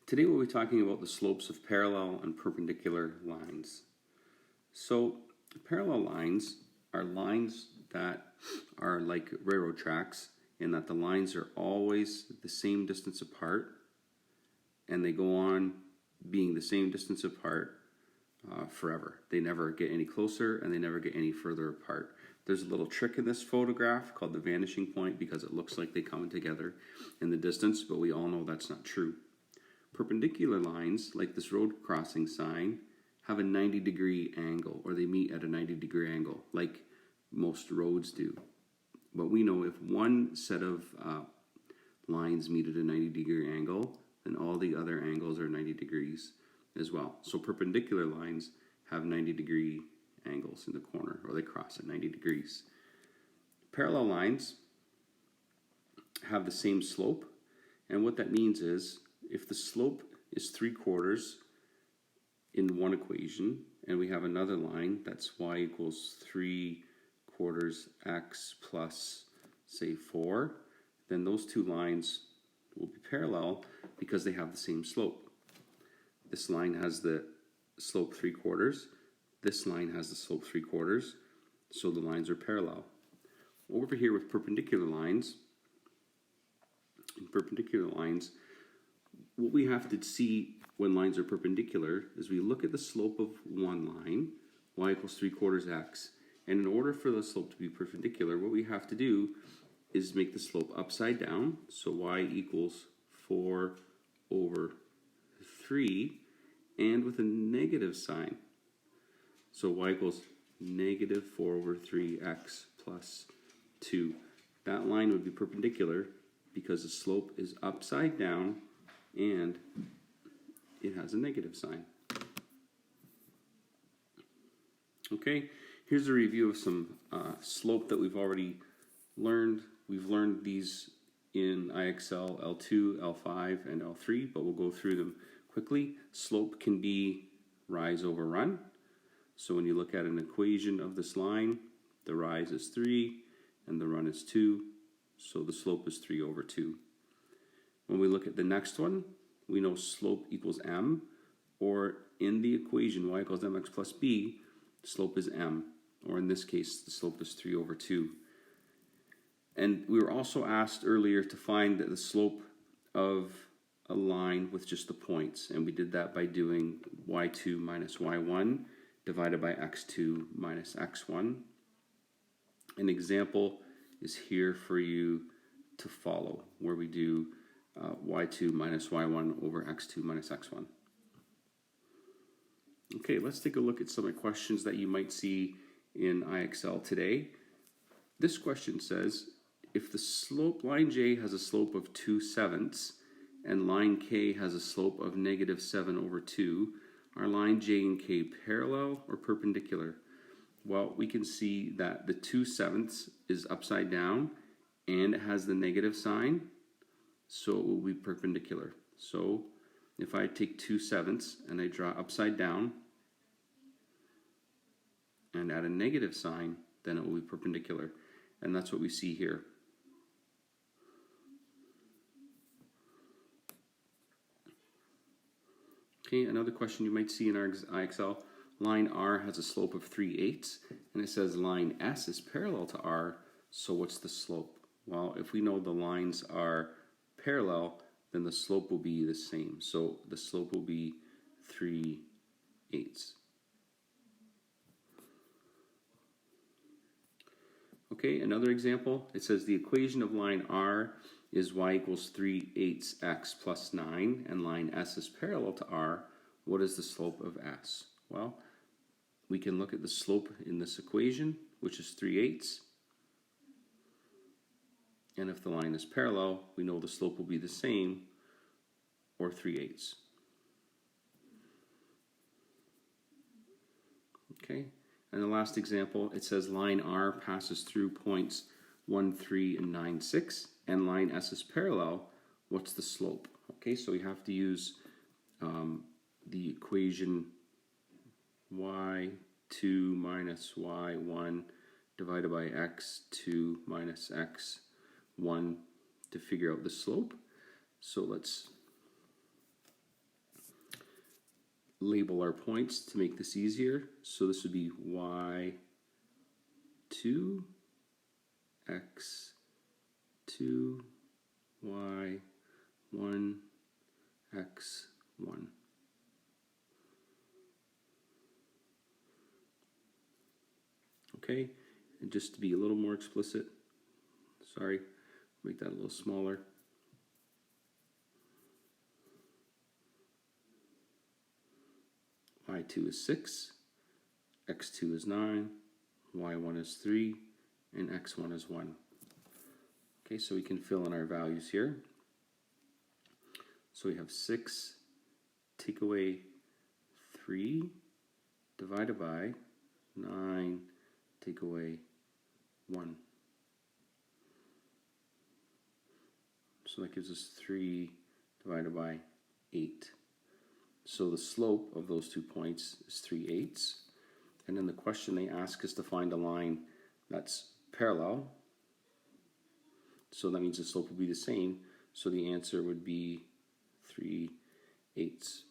Today we'll be talking about the slopes of parallel and perpendicular lines. So parallel lines are lines that are like railroad tracks in that the lines are always the same distance apart and they go on being the same distance apart forever. They never get any closer and they never get any further apart. There's a little trick in this photograph called the vanishing point because it looks like they come together in the distance, but we all know that's not true. Perpendicular lines, like this road crossing sign, have a 90-degree angle, or they meet at a 90-degree angle, like most roads do. But we know if one set of lines meet at a 90-degree angle, then all the other angles are 90 degrees as well. So perpendicular lines have 90-degree angles in the corner, or they cross at 90 degrees. Parallel lines have the same slope, and what that means is if the slope is 3/4 in one equation, and we have another line that's y equals 3/4 x plus, say, 4, then those two lines will be parallel because they have the same slope. This line has the slope 3/4. This line has the slope 3/4, so the lines are parallel. Over here with perpendicular lines, what we have to see when lines are perpendicular is we look at the slope of one line, y equals 3/4 x, and in order for the slope to be perpendicular, what we have to do is make the slope upside down, so y equals 4/3, and with a negative sign, so y equals negative 4/3 x plus 2. That line would be perpendicular because the slope is upside down and it has a negative sign. Okay, here's a review of some slope that we've already learned. We've learned these in IXL L2, L5, and L3, but we'll go through them quickly. Slope can be rise over run. So when you look at an equation of this line, the rise is 3 and the run is 2, so the slope is 3/2. When we look at the next one, we know slope equals m, or in the equation y equals mx plus b, slope is m, or in this case, the slope is 3/2. And we were also asked earlier to find the slope of a line with just the points, and we did that by doing y2 minus y1 divided by x2 minus x1. An example is here for you to follow, where we do y2 minus y1 over x2 minus x1. Okay, let's take a look at some of the questions that you might see in IXL today. This question says, if the slope, line J has a slope of 2/7 and line K has a slope of negative 7/2, are line J and K parallel or perpendicular? Well, we can see that the 2/7 is upside down and it has the negative sign, so it will be perpendicular. So if I take 2/7 and I draw upside down and add a negative sign, then it will be perpendicular. And that's what we see here. Okay, another question you might see in our IXL, line R has a slope of 3/8, and it says line S is parallel to R, so what's the slope? Well, if we know the lines are parallel, then the slope will be the same. So the slope will be 3/8. Okay, another example, it says the equation of line R is y equals 3/8 x plus 9, and line S is parallel to R. What is the slope of S? Well, we can look at the slope in this equation, which is 3/8. And if the line is parallel, we know the slope will be the same, or 3/8. Okay, and the last example, it says line R passes through points 1, 3, and 9, 6, and line S is parallel. What's the slope? Okay, so we have to use the equation y2 minus y1 divided by x2 minus x1 to figure out the slope. So let's label our points to make this easier. So this would be y2, x2, y1, x1. Okay, and just to be a little more explicit, sorry, make that a little smaller. Y2 is 6, x2 is 9, y1 is 3, and x1 is 1. Okay, so we can fill in our values here. So we have 6, take away 3, divided by 9, take away 1. So that gives us 3 divided by 8. So the slope of those 2 points is 3/8. And then the question they ask us to find a line that's parallel. So that means the slope will be the same. So the answer would be 3/8.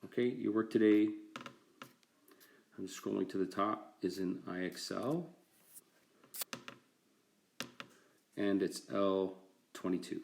Okay, your work today, I'm scrolling to the top, is in IXL. And it's L22.